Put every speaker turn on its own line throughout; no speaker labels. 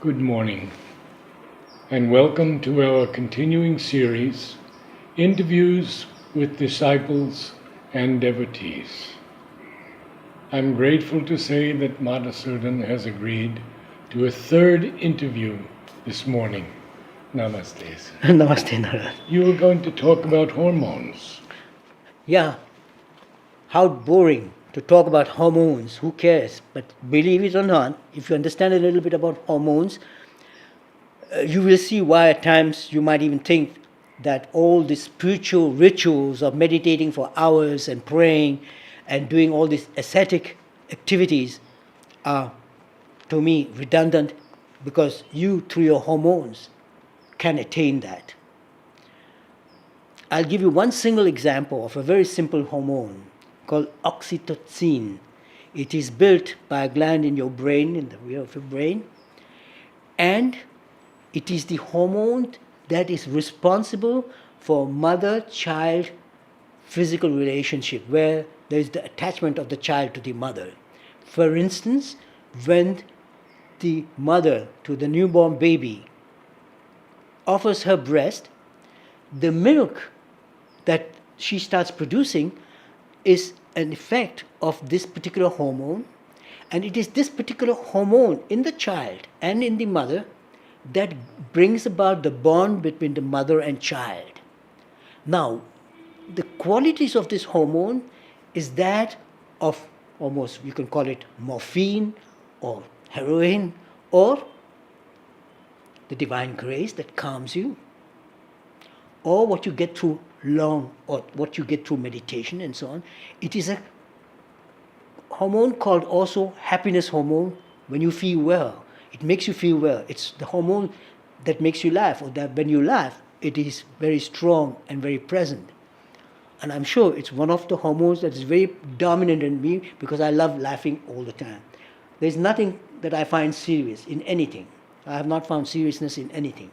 Good morning, and welcome to our continuing series, Interviews with Disciples and Devotees. I'm grateful to say that Madhusudan has agreed to a third interview this morning. Namaste.
Namaste, Narad.
You are going to talk about hormones.
Yeah, how boring to talk about hormones. Who cares? But believe it or not, if you understand a little bit about hormones, you will see why at times you might even think that all the spiritual rituals of meditating for hours and praying and doing all these ascetic activities are, to me, redundant because you, through your hormones, can attain that. I'll give you one single example of a very simple hormone called Oxytocin. It is built by a gland in your brain, in the rear of your brain, and it is the hormone that is responsible for mother-child physical relationship, where there is the attachment of the child to the mother. For instance, when the mother to the newborn baby offers her breast, the milk that she starts producing is an effect of this particular hormone, and it is this particular hormone in the child and in the mother that brings about the bond between the mother and child. Now, the qualities of this hormone is that of almost, you can call it morphine or heroin or the divine grace that calms you, or what you get through what you get through meditation and so on. It is a hormone called also happiness hormone. When you feel well, it makes you feel well. It's the hormone that makes you laugh, or that when you laugh, it is very strong and very present. And I'm sure it's one of the hormones that is very dominant in me because I love laughing all the time. There's nothing that I find serious in anything. I have not found seriousness in anything.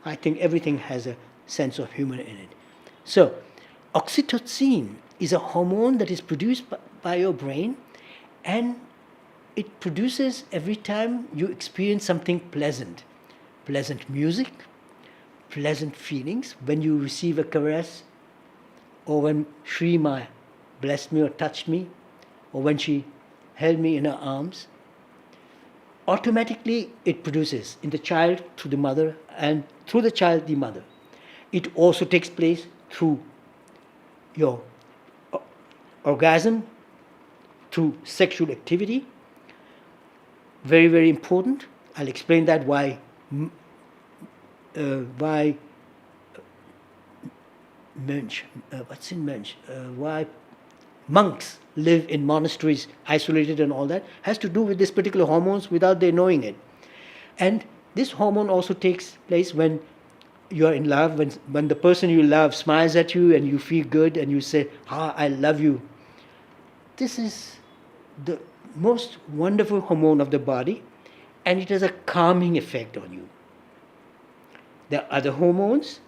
I think everything has a sense of humor in it. So, oxytocin is a hormone that is produced by your brain, and it produces every time you experience something pleasant. Pleasant music, pleasant feelings, when you receive a caress, or when Sri Ma blessed me or touched me, or when she held me in her arms. Automatically it produces in the child through the mother, and through the child the mother. It also takes place through your orgasm, through sexual activity. Very, very important. I'll explain that why why monks live in monasteries, isolated and all that, has to do with this particular hormones without their knowing it. And this hormone also takes place when you are in love, when the person you love smiles at you and you feel good and you say, I love you. This is the most wonderful hormone of the body, and it has a calming effect on you. There are other hormones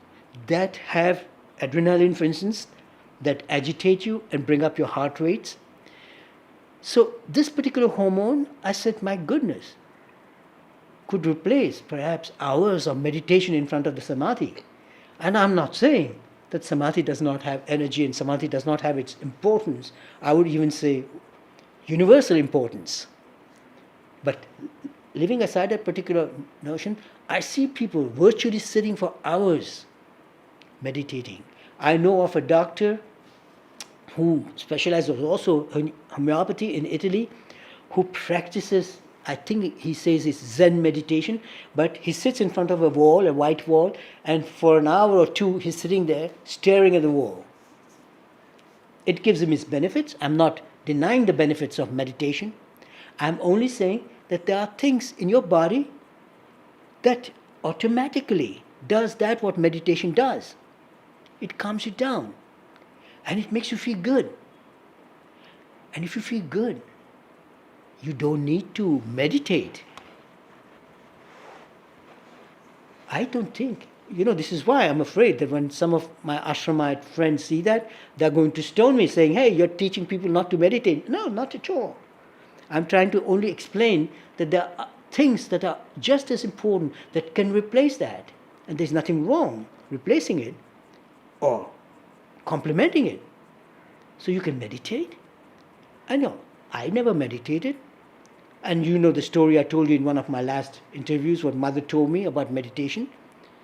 that have adrenaline, for instance, that agitate you and bring up your heart rates. So this particular hormone, I said, my goodness, could replace perhaps hours of meditation in front of the samadhi. And I'm not saying that samadhi does not have energy and samadhi does not have its importance. I would even say universal importance. But leaving aside that particular notion, I see people virtually sitting for hours meditating. I know of a doctor who specializes also in homeopathy in Italy, who practices, I think he says it's Zen meditation, but he sits in front of a wall, a white wall, and for an hour or two he's sitting there staring at the wall. It gives him its benefits. I'm not denying the benefits of meditation. I'm only saying that there are things in your body that automatically does that what meditation does. It calms you down and it makes you feel good. And if you feel good, you don't need to meditate. I don't think. This is why I'm afraid that when some of my ashramite friends see that, they're going to stone me saying, hey, you're teaching people not to meditate. No, not at all. I'm trying to only explain that there are things that are just as important that can replace that. And there's nothing wrong replacing it or complementing it. So you can meditate. I know, I never meditated. And you know the story I told you in one of my last interviews, what mother told me about meditation.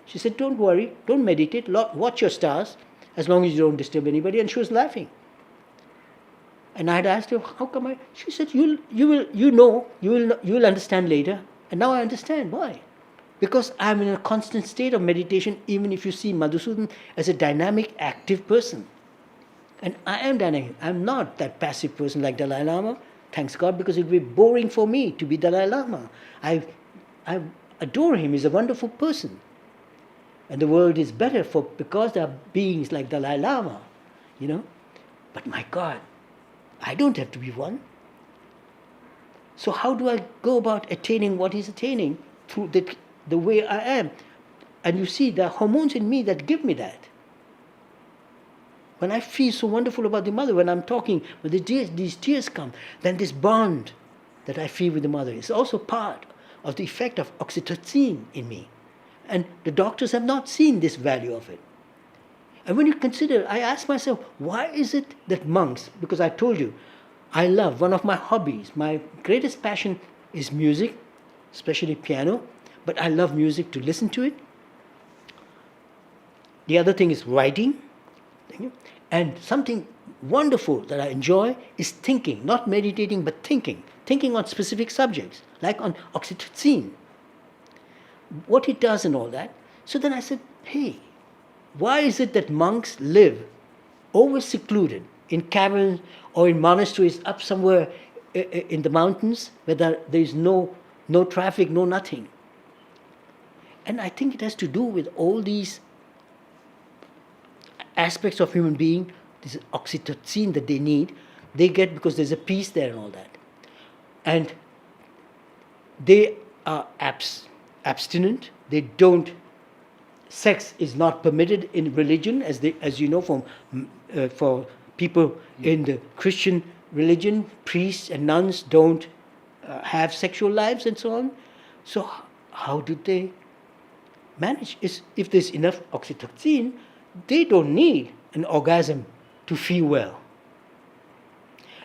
She said, don't worry, don't meditate, watch your stars, as long as you don't disturb anybody. And she was laughing. And I had asked her, how come I? She said, you will understand later. And now I understand why. Because I'm in a constant state of meditation, even if you see Madhusudan as a dynamic, active person. And I am dynamic. I'm not that passive person like Dalai Lama, thanks God, because it would be boring for me to be Dalai Lama. I adore him. He's a wonderful person. And the world is better because there are beings like Dalai Lama, But my God, I don't have to be one. So how do I go about attaining what he's attaining? Through the way I am. And you see, there are hormones in me that give me that. When I feel so wonderful about the mother, when I'm talking, when these tears come, then this bond that I feel with the mother is also part of the effect of oxytocin in me. And the doctors have not seen this value of it. And when you consider, I ask myself, why is it that monks, because I told you, I love, one of my hobbies, my greatest passion is music, especially piano, but I love music to listen to it. The other thing is writing. And something wonderful that I enjoy is thinking, not meditating, but thinking on specific subjects, like on oxytocin, what it does and all that. So then I said, hey, why is it that monks live always secluded in caverns or in monasteries up somewhere in the mountains where there is no traffic, no nothing? And I think it has to do with all these aspects of human being, this oxytocin that they need, they get because there's a peace there and all that. And they are abstinent. They don't. Sex is not permitted in religion, as you know, for people in the Christian religion, priests and nuns don't have sexual lives and so on. So how do they manage? If there's enough oxytocin, they don't need an orgasm to feel well.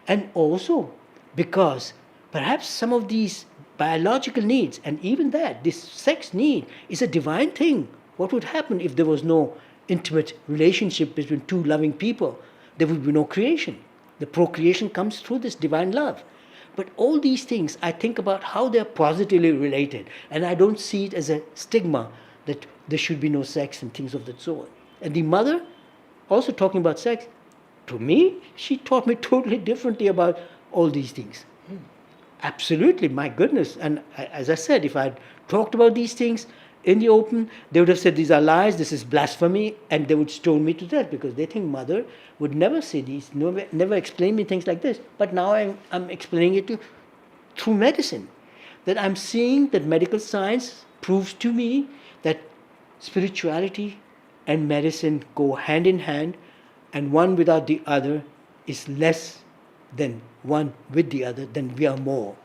And also because perhaps some of these biological needs, and even that, this sex need, is a divine thing. What would happen if there was no intimate relationship between two loving people? There would be no creation. The procreation comes through this divine love. But all these things, I think about how they're positively related, and I don't see it as a stigma that there should be no sex and things of that sort. And the mother, also talking about sex, to me, she taught me totally differently about all these things. Absolutely, my goodness. And as I said, if I'd talked about these things in the open, they would have said these are lies, this is blasphemy, and they would stone me to death because they think mother would never say these, never explain me things like this. But now I'm explaining it through medicine. That I'm seeing that medical science proves to me that spirituality and medicine go hand in hand, and one without the other is less than one with the other, then we are more.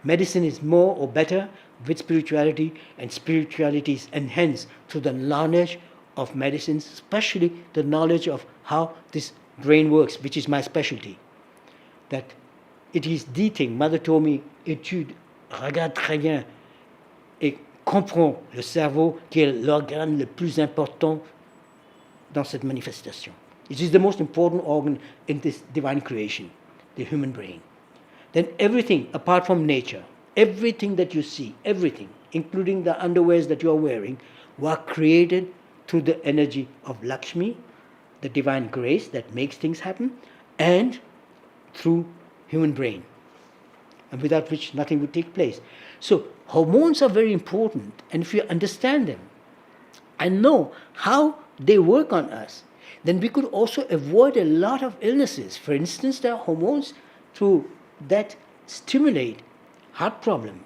Medicine is more or better with spirituality, and spirituality is enhanced through the knowledge of medicines, especially the knowledge of how this brain works, which is my specialty. That it is the thing. Mother told me, étude, regarde très bien et comprends le cerveau qui est l'organe le plus important dans cette manifestation. It is the most important organ in this divine creation, the human brain. Then everything apart from nature, everything that you see, everything, including the underwears that you are wearing, were created through the energy of Lakshmi, the divine grace that makes things happen, and through human brain, and without which nothing would take place. So hormones are very important, and if you understand them and know how they work on us, then we could also avoid a lot of illnesses. For instance, there are hormones that stimulate heart problem,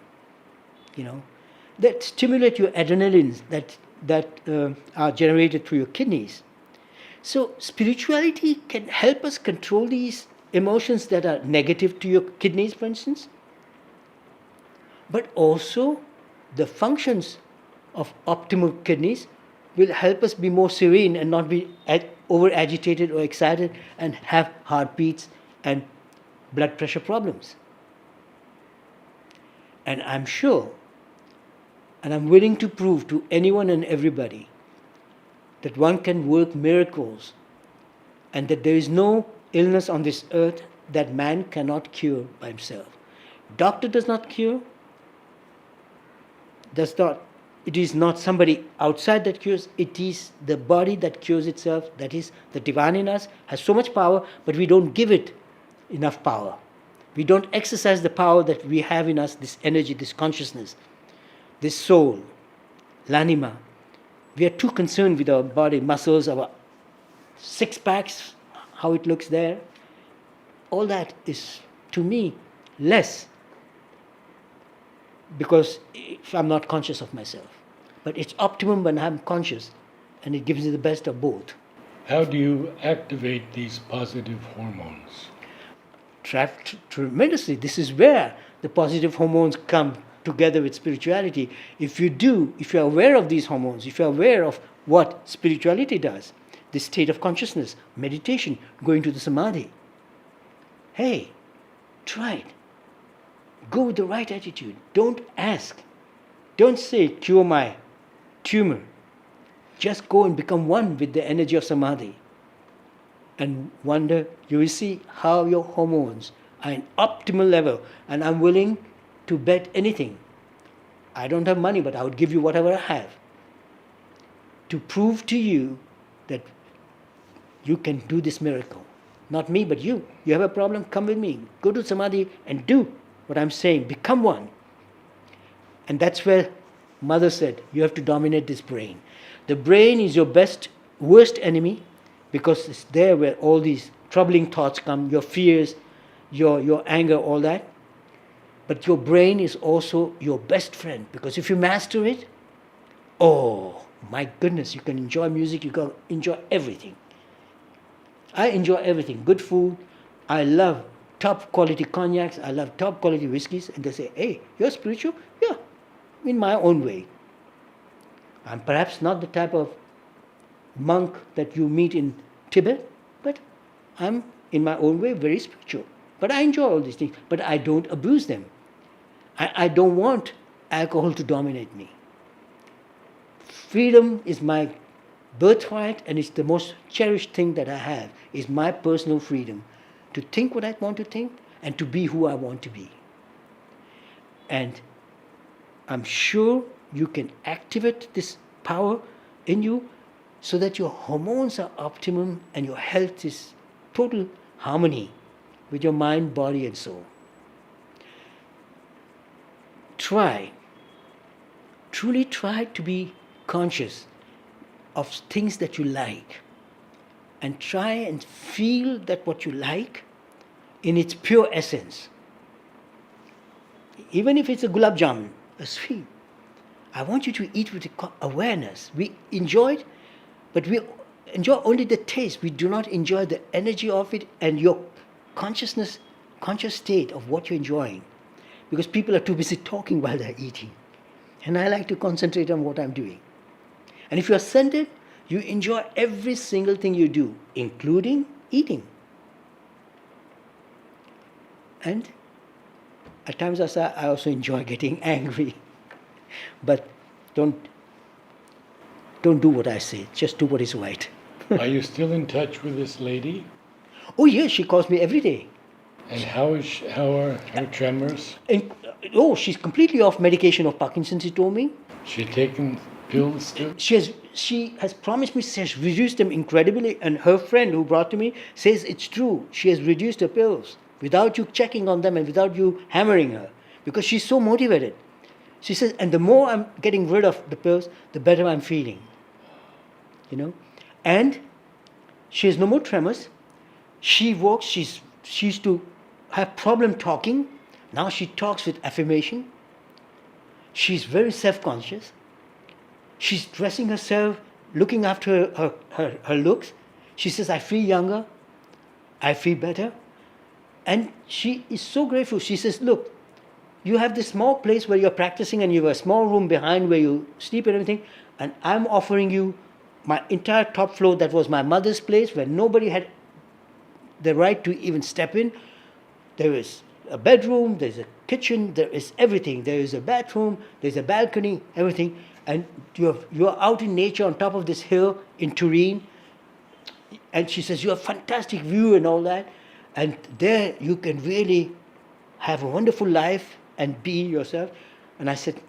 that stimulate your adrenalines that are generated through your kidneys. So spirituality can help us control these emotions that are negative to your kidneys, for instance. but also the functions of optimal kidneys will help us be more serene and not be over agitated or excited and have heartbeats and blood pressure problems. And I'm sure, and I'm willing to prove to anyone and everybody, that one can work miracles and that there is no illness on this earth that man cannot cure by himself. Doctor does not cure, it is not somebody outside that cures, it is the body that cures itself. That is, the divine in us has so much power, but we don't give it enough power. We don't exercise the power that we have in us, this energy, this consciousness, this soul, l'anima. We are too concerned with our body, muscles, our six packs, how it looks there. All that is, to me, less, because if I'm not conscious of myself. But it's optimum when I'm conscious, and it gives me the best of both.
How do you activate these positive hormones?
Tremendously. This is where the positive hormones come together with spirituality. If you're aware of these hormones, if you're aware of what spirituality does, this state of consciousness, meditation, going to the samadhi, hey, try it. Go with the right attitude. Don't ask. Don't say, cure my tumor. Just go and become one with the energy of samadhi. And wonder, you will see how your hormones are in optimal level. And I'm willing to bet anything. I don't have money, but I would give you whatever I have to prove to you that you can do this miracle. Not me, but you. You have a problem? Come with me. Go to samadhi and do what I'm saying. Become one. And that's where Mother said, you have to dominate this brain. The brain is your worst enemy, because it's there where all these troubling thoughts come, your fears, your anger, all that. But your brain is also your best friend, because if you master it, oh my goodness, you can enjoy music, you can enjoy everything. I enjoy everything. Good food. I love top quality cognacs. I love top quality whiskeys. And they say, hey, you're spiritual? Yeah, in my own way. I'm perhaps not the type of monk that you meet in Tibet, but I'm in my own way very spiritual. But I enjoy all these things, but I don't abuse them. I don't want alcohol to dominate me. Freedom is my birthright, and it's the most cherished thing that I have, is my personal freedom to think what I want to think and to be who I want to be. And I'm sure you can activate this power in you so that your hormones are optimum and your health is total harmony with your mind, body and soul. Truly try to be conscious of things that you like, and try and feel that what you like in its pure essence. Even if it's a gulab jamun, a sweet, I want you to eat with awareness. We enjoy it, but we enjoy only the taste. We do not enjoy the energy of it and your conscious state of what you're enjoying. Because people are too busy talking while they're eating. And I like to concentrate on what I'm doing. And if you're centered, you enjoy every single thing you do, including eating. And at times I also enjoy getting angry. But don't do what I say. Just do what is right.
Are you still in touch with this lady?
Oh yes, she calls me every day.
And how are her tremors?
She's completely off medication of Parkinsons, she told me.
She taken pills too?
She has promised me she has reduced them incredibly, and her friend who brought to me says it's true. She has reduced her pills without you checking on them and without you hammering her, because she's so motivated. She says, and the more I'm getting rid of the pills, the better I'm feeling. And she has no more tremors. She walks, she used to have problem talking. Now she talks with affirmation. She's very self-conscious. She's dressing herself, looking after her looks. She says, I feel younger. I feel better. And she is so grateful. She says, look, you have this small place where you're practicing and you have a small room behind where you sleep and everything, and I'm offering you my entire top floor that was my mother's place where nobody had the right to even step in. There is a bedroom, there's a kitchen, there is everything. There is a bathroom, there's a balcony, everything. And you're out in nature on top of this hill in Turin. And she says, you have fantastic view and all that. And there you can really have a wonderful life and be yourself. And I said,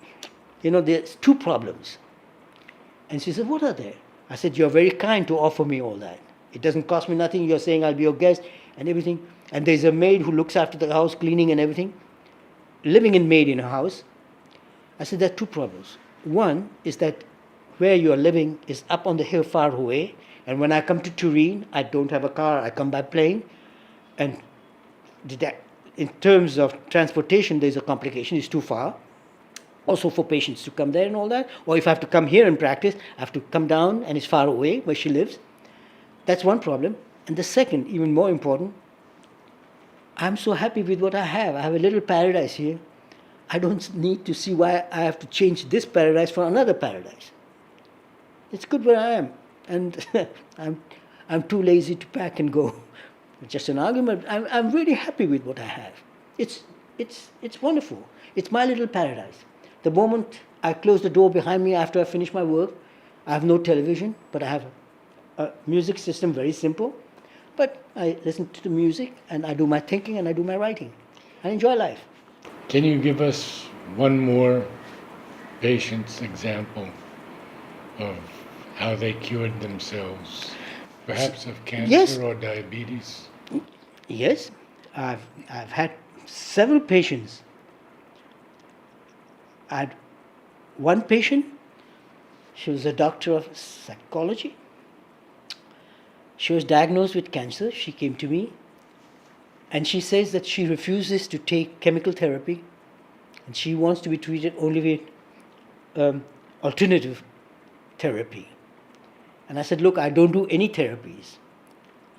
there's two problems. And she said, what are they? I said, you're very kind to offer me all that. It doesn't cost me nothing. You're saying I'll be your guest and everything. And there's a maid who looks after the house, cleaning and everything. Living in maid in a house. I said, there are two problems. One is that where you're living is up on the hill far away. And when I come to Turin, I don't have a car. I come by plane. And in terms of transportation, there's a complication. It's too far. Also for patients to come there and all that. Or if I have to come here and practice, I have to come down and it's far away where she lives. That's one problem. And the second, even more important, I'm so happy with what I have. I have a little paradise here. I don't need to see why I have to change this paradise for another paradise. It's good where I am. And I'm too lazy to pack and go. It's just an argument. I'm really happy with what I have. It's wonderful. It's my little paradise. The moment I close the door behind me after I finish my work, I have no television, but I have a music system, very simple. But I listen to the music and I do my thinking and I do my writing. I enjoy life.
Can you give us one more patient's example of how they cured themselves, perhaps of cancer
Yes.
or diabetes?
Yes, I've had several patients. I had one patient, she was a doctor of psychology. She was diagnosed with cancer. She came to me and she says that she refuses to take chemical therapy and she wants to be treated only with alternative therapy. And I said, look, I don't do any therapies.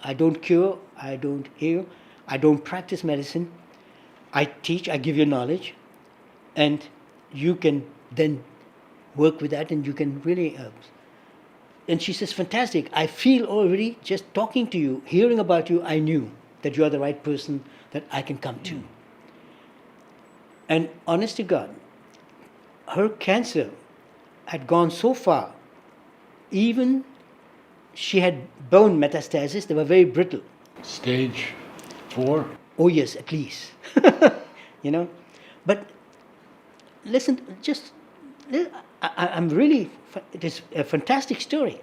I don't cure, I don't heal, I don't practice medicine. I teach, I give you knowledge, and you can then work with that and you can really help. And she says, fantastic, I feel already just talking to you, hearing about you, I knew that you are the right person that I can come to. And honest to God, her cancer had gone so far, even she had bone metastasis, they were very brittle.
Stage 4?
Oh yes, at least. But listen, I'm really, it is a fantastic story.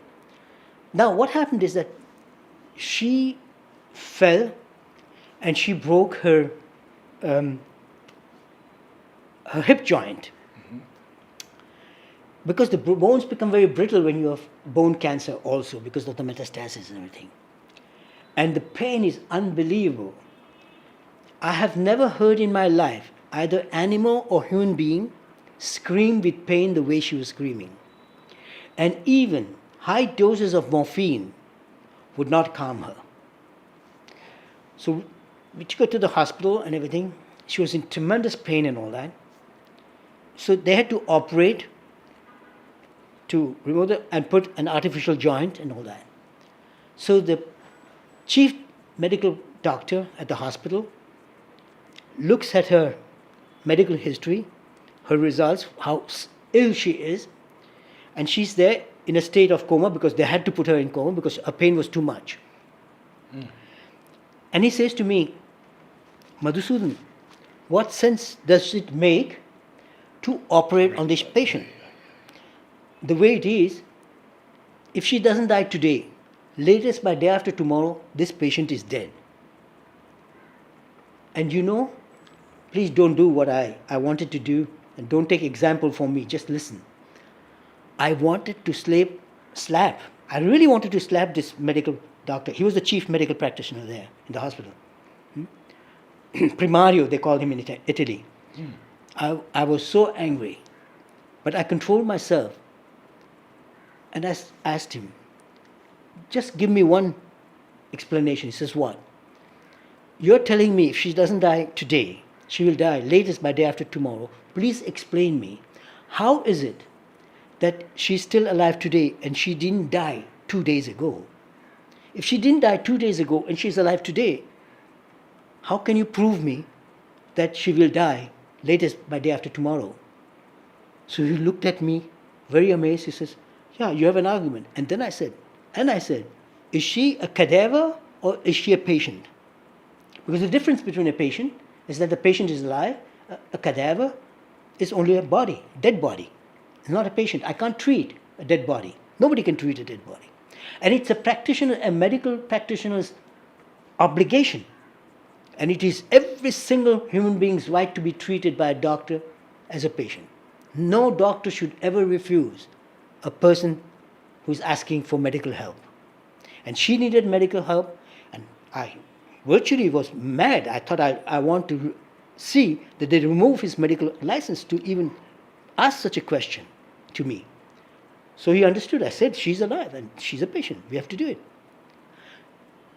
Now what happened is that she fell and she broke her hip joint. Because the bones become very brittle when you have bone cancer also because of the metastasis and everything. And the pain is unbelievable. I have never heard in my life either animal or human being scream with pain the way she was screaming. And even high doses of morphine would not calm her. So we took her to the hospital and everything. She was in tremendous pain and all that. So they had to operate to remove it and put an artificial joint and all that. So the chief medical doctor at the hospital looks at her medical history, her results, how ill she is, and she's there in a state of coma because they had to put her in coma because her pain was too much. And he says to me, Madhusudan, what sense does it make to operate on this patient? The way it is, if she doesn't die today, latest by day after tomorrow, this patient is dead. And please don't do what I wanted to do and don't take example from me, just listen. I wanted to slap. I really wanted to slap this medical doctor. He was the chief medical practitioner there in the hospital. Primario, they called him in Italy. I was so angry, but I controlled myself. And I asked him, just give me one explanation. He says, what? You're telling me if she doesn't die today, She will die latest by day after tomorrow. Please explain me, how is it that she's still alive today and she didn't die 2 days ago? If she didn't die 2 days ago and she's alive today, how can you prove me that she will die latest by day after tomorrow? So he looked at me very amazed. He says, yeah, you have an argument. And then I said, is she a cadaver or is she a patient? Because the difference between a patient is that the patient is alive. A cadaver is only a body, dead body. It's not a patient. I can't treat a dead body. Nobody can treat a dead body. And it's a medical practitioner's obligation. And it is every single human being's right to be treated by a doctor as a patient. No doctor should ever refuse a person who's asking for medical help. And she needed medical help, and I virtually was mad. I thought I want to see that they remove his medical license to even ask such a question to me. So he understood. I said, she's alive and she's a patient. We have to do it.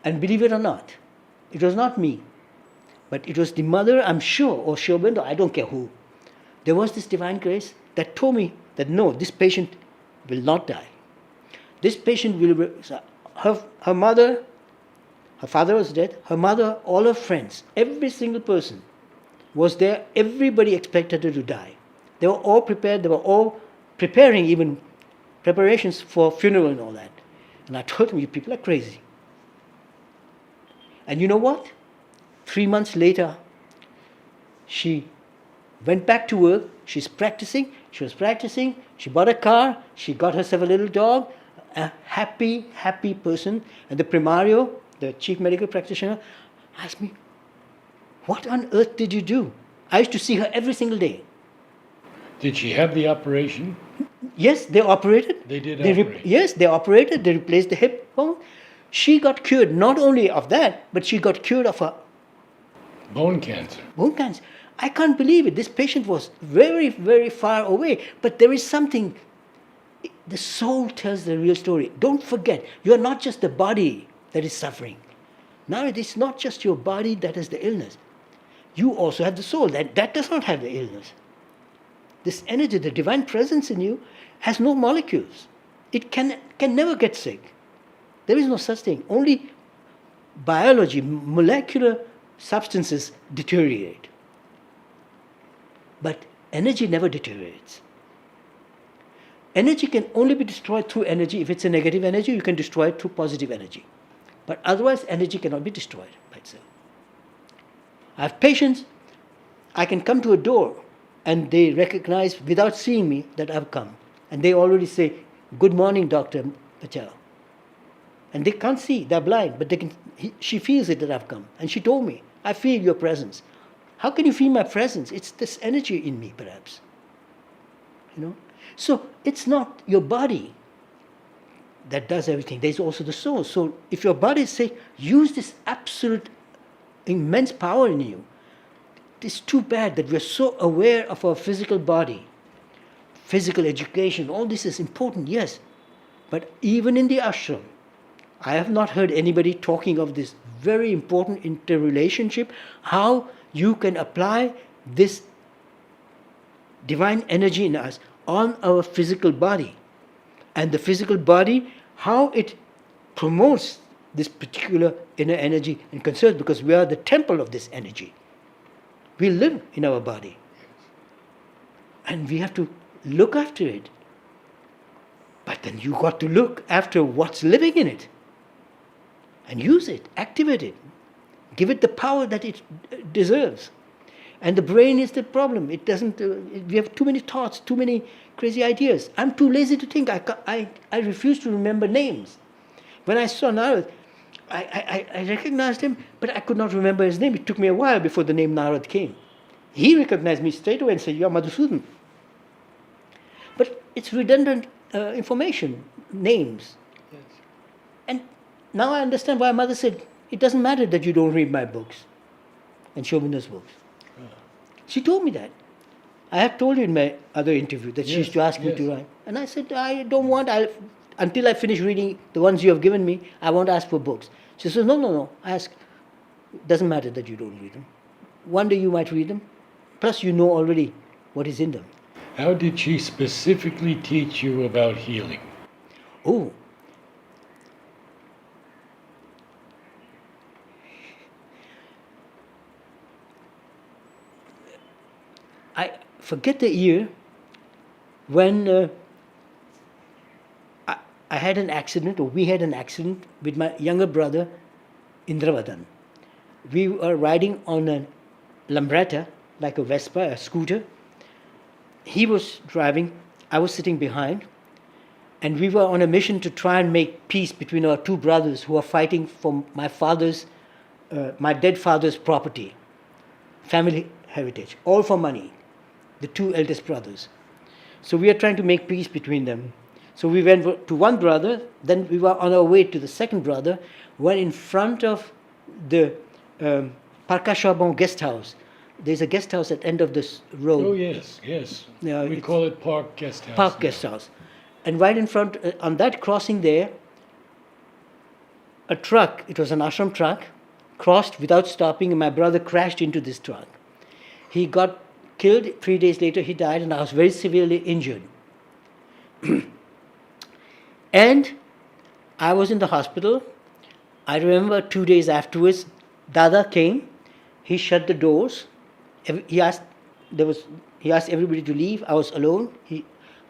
And believe it or not, it was not me, but it was the mother, I'm sure, or Shobanda, I don't care who. There was this divine grace that told me that no, this patient will not die. This patient will, her mother, her father was dead, her mother, all her friends, every single person was there. Everybody expected her to die. They were all prepared, they were all preparing even preparations for funeral and all that. And I told them, you people are crazy. And you know what? 3 months later, she went back to work. She was practicing. She bought a car. She got herself a little dog. A happy person. And the primario, the chief medical practitioner, asked me, what on earth did you do? I used to see her every single day.
Did she have the operation?
Yes, they operated.
They did operate.
Yes, they operated. They replaced the hip bone. She got cured not only of that, but she got cured of her
bone cancer.
Bone cancer. I can't believe it. This patient was very, very far away. But there is something. The soul tells the real story. Don't forget, you are not just the body that is suffering. Now it is not just your body that has the illness. You also have the soul that does not have the illness. This energy, the divine presence in you, has no molecules. It can never get sick. There is no such thing. Only biology, molecular substances deteriorate. But energy never deteriorates. Energy can only be destroyed through energy. If it's a negative energy, you can destroy it through positive energy. But otherwise, energy cannot be destroyed by itself. I have patients, I can come to a door and they recognize without seeing me that I've come. And they already say, good morning, Dr. Patel. And they can't see, they're blind, but she feels it that I've come. And she told me, I feel your presence. How can you feel my presence? It's this energy in me, perhaps. So it's not your body that does everything. There's also the soul. So if your body say, use this absolute immense power in you, it's too bad that we're so aware of our physical body. Physical education, all this is important, yes. But even in the ashram, I have not heard anybody talking of this very important interrelationship, how you can apply this divine energy in us on our physical body. And the physical body, how it promotes this particular inner energy and concerns, because we are the temple of this energy. We live in our body. And we have to look after it. But then you got to look after what's living in it. And use it, activate it. Give it the power that it deserves. And the brain is the problem. It doesn't, we have too many thoughts, too many crazy ideas. I'm too lazy to think. I refuse to remember names. When I saw Narad, I recognized him, but I could not remember his name. It took me a while before the name Narad came. He recognized me straight away and said, you're Madhusudan. But it's redundant information, names.
Yes.
And now I understand why Mother said, it doesn't matter that you don't read my books and Shobinda's books. She told me that. I have told you in my other interview that she used to ask me to write. And I said, I don't want, until I finish reading the ones you have given me, I won't ask for books. She says, no, ask. It doesn't matter that you don't read them. one day you might read them. Plus, you know already what is in them.
How did she specifically teach you about healing?
Oh, I forget the year when I had an accident, or we had an accident with my younger brother, Indravadan. We were riding on a Lambretta, like a Vespa, a scooter. He was driving, I was sitting behind, and we were on a mission to try and make peace between our two brothers who are fighting for my dead father's property, family heritage, all for money, the two eldest brothers. So we are trying to make peace between them. So we went to one brother, then we were on our way to the second brother, when in front of the Parkashabon guest house. There's a guest house at the end of this road.
Oh, yes, yes.
Yeah,
We
it's
call it Park Guest House.
Park
now.
guest house. And right in front, on that crossing there, a truck, it was an ashram truck, crossed without stopping, and my brother crashed into this truck. He got killed. 3 days later, he died, and I was very severely injured. And I was in the hospital. I remember 2 days afterwards, Dada came. He shut the doors. He asked everybody to leave. I was alone.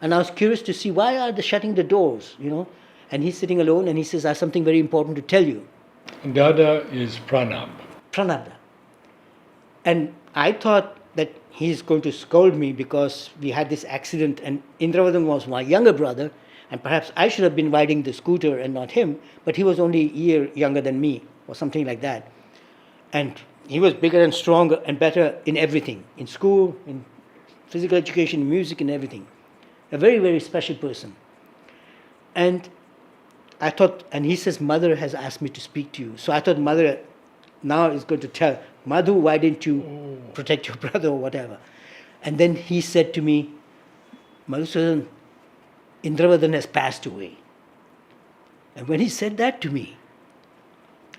And I was curious to see why are they shutting the doors, And he's sitting alone, and he says, "I have something very important to tell you."
Dada is pranab.
Pranabda. And I thought that he's going to scold me because we had this accident, and Indravadam was my younger brother, and perhaps I should have been riding the scooter and not him, but he was only a year younger than me, or something like that. And he was bigger and stronger and better in everything, in school, in physical education, music, and everything. A very, very special person. And I thought, and he says, "Mother has asked me to speak to you." So I thought Mother now is going to tell, "Madhu, why didn't you protect your brother," or whatever. And then he said to me, "Madhusudan, Indravadhan has passed away." And when he said that to me,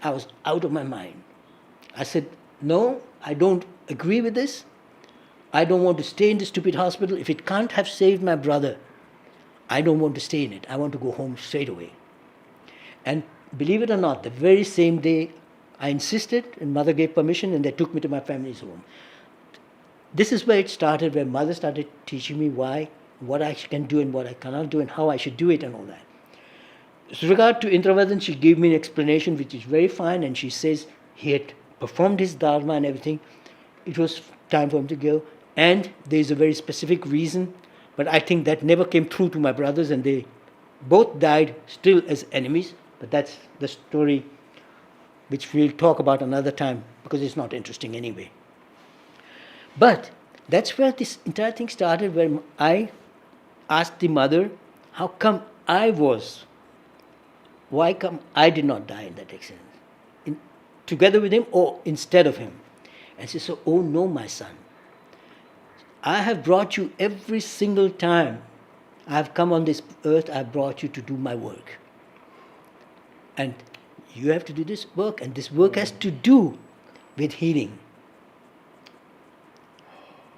I was out of my mind. I said, "No, I don't agree with this. I don't want to stay in this stupid hospital. If it can't have saved my brother, I don't want to stay in it. I want to go home straight away." And believe it or not, the very same day I insisted, and Mother gave permission, and they took me to my family's home. This is where it started, where Mother started teaching me what I can do and what I cannot do, and how I should do it and all that. With regard to Indravadhan, she gave me an explanation which is very fine, and she says he had performed his dharma and everything. It was time for him to go, and there is a very specific reason, but I think that never came through to my brothers, and they both died still as enemies, but that's the story which we'll talk about another time, because it's not interesting anyway. But that's where this entire thing started, when I asked the Mother, why come I did not die in that accident? Together with him or instead of him? And she said, "Oh no, my son. I have brought you every single time I have come on this earth, I have brought you to do my work. And you have to do this work, and this work has to do with healing.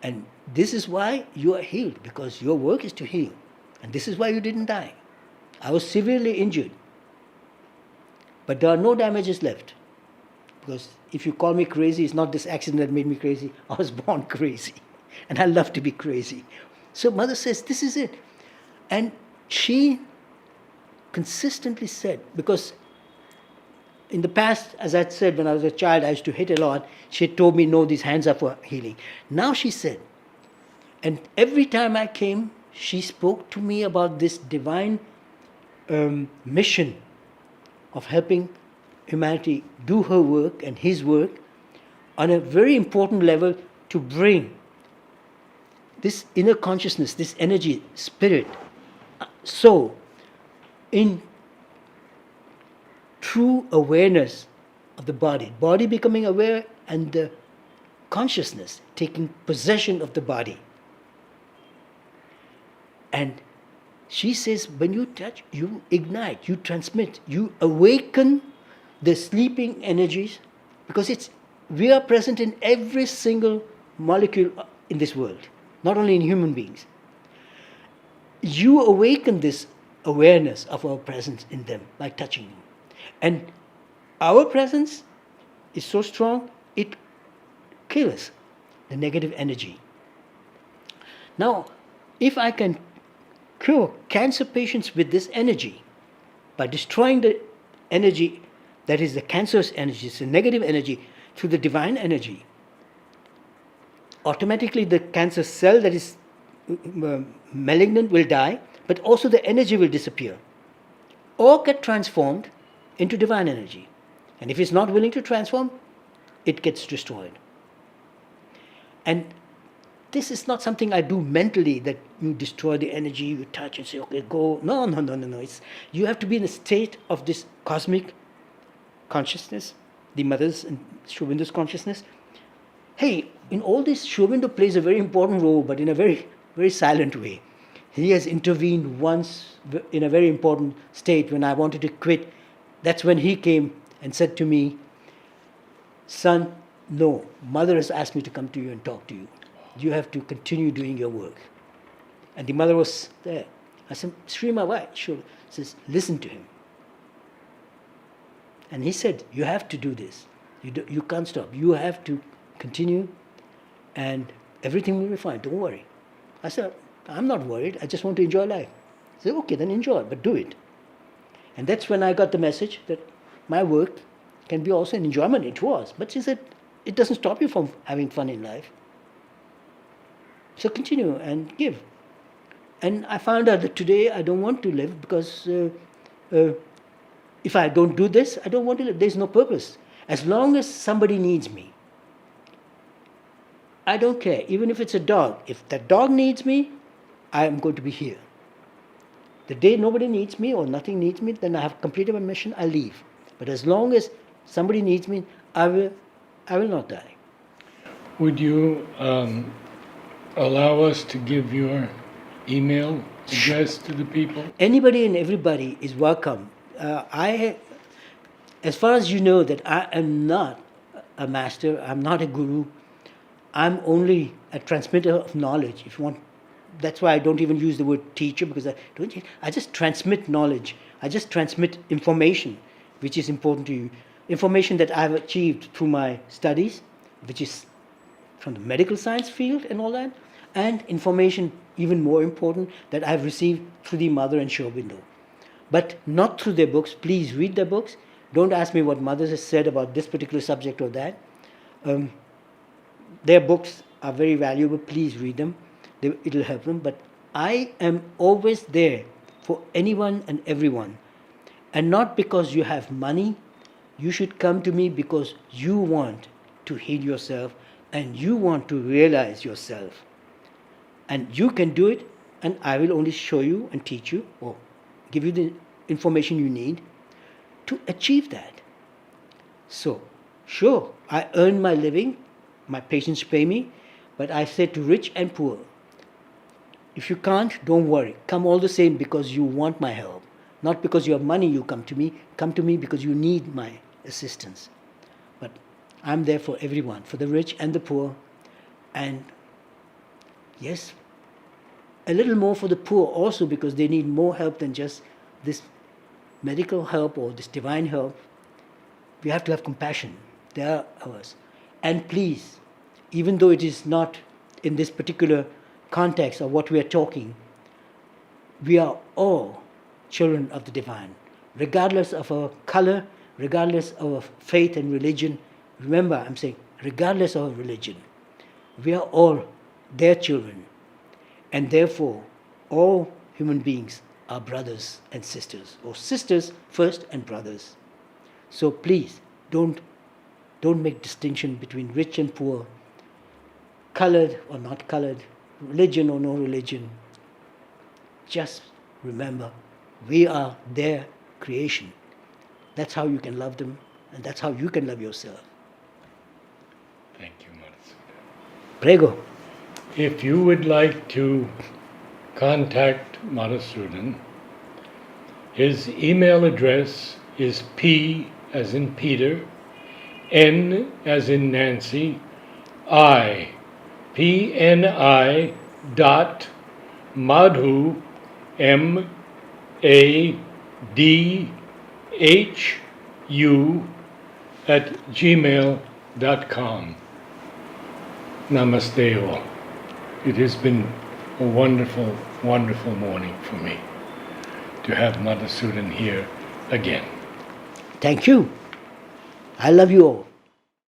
And this is why you are healed, because your work is to heal. And this is why you didn't die. I was severely injured, but there are no damages left. Because if you call me crazy, it's not this accident that made me crazy. I was born crazy, and I love to be crazy." So Mother says, this is it. And she consistently said, because in the past, as I said, when I was a child, I used to hit a lot. She had told me, "No, these hands are for healing." Now she said, and every time I came, she spoke to me about this divine mission of helping humanity do her work and his work on a very important level, to bring this inner consciousness, this energy, spirit, soul, in true awareness of the body becoming aware, and the consciousness taking possession of the body. And she says, when you touch, you ignite, you transmit, you awaken the sleeping energies, because it's We are present in every single molecule in this world, not only in human beings. You awaken this awareness of our presence in them by touching them. And our presence is so strong, it kills the negative energy. Now, if I can cure cancer patients with this energy by destroying the energy that is the cancerous energy, it's the negative energy, through the divine energy, automatically the cancer cell that is malignant will die, but also the energy will disappear or get transformed into divine energy. And if it's not willing to transform, it gets destroyed. And this is not something I do mentally, that you destroy the energy, you touch and say, okay, go. No. You have to be in a state of this cosmic consciousness, the mother's and Sri Aurobindo consciousness. Hey, in all this, Sri Aurobindo plays a very important role, but in a very, very silent way. He has intervened once in a very important state when I wanted to quit. That's when he came and said to me, son, no, mother has asked me to come to you and talk to you. You have to continue doing your work. And the mother was there. I said, Srima, why? She says, listen to him. And he said, you have to do this. You can't stop. You have to continue and everything will be fine. Don't worry. I said, I'm not worried. I just want to enjoy life. He said, okay, then enjoy, but do it. And that's when I got the message that my work can be also an enjoyment. It was. But she said, it doesn't stop you from having fun in life. So continue and give. And I found out that today I don't want to live because if I don't do this, I don't want to live. There's no purpose. As long as somebody needs me, I don't care. Even if it's a dog. If that dog needs me, I am going to be here. The day nobody needs me or nothing needs me, then I have completed my mission, I leave. But as long as somebody needs me, I will not die.
Would you allow us to give your email address to the people?
Anybody and everybody is welcome. As far as you know, that I am not a master, I'm not a guru, I'm only a transmitter of knowledge. If you want, that's why I don't even use the word teacher, because I just transmit knowledge. I just transmit information, which is important to you. Information that I've achieved through my studies, which is from the medical science field and all that, and information even more important that I've received through the mother and Sri Aurobindo. But not through their books. Please read their books. Don't ask me what mothers have said about this particular subject or that. Their books are very valuable. Please read them. It'll help them. But I am always there for anyone and everyone. And not because you have money. You should come to me because you want to heal yourself and you want to realize yourself. And you can do it, and I will only show you and teach you or give you the information you need to achieve that. So, sure, I earn my living, my patients pay me, but I say to rich and poor, if you can't, don't worry. Come all the same because you want my help. Not because you have money you come to me because you need my assistance. But I'm there for everyone, for the rich and the poor, and yes, a little more for the poor also because they need more help than just this medical help or this divine help. We have to have compassion. They are ours. And please, even though it is not in this particular context of what we are talking, we are all children of the divine, regardless of our color, regardless of our faith and religion. Remember, I'm saying, regardless of our religion, we are all their children. And therefore, all human beings are brothers and sisters, or sisters first and brothers. So please, don't make distinction between rich and poor, colored or not colored, religion or no religion. Just remember, we are their creation. That's how you can love them, and that's how you can love yourself.
Thank you, Madhusudan.
Prego.
If you would like to contact Madhusudan, his email address is P as in Peter, N as in Nancy, I, PNI dot Madhu, MADHU @gmail.com. Namaste all. It has been a wonderful, wonderful morning for me to have Madhusudan here again.
Thank you. I love you all.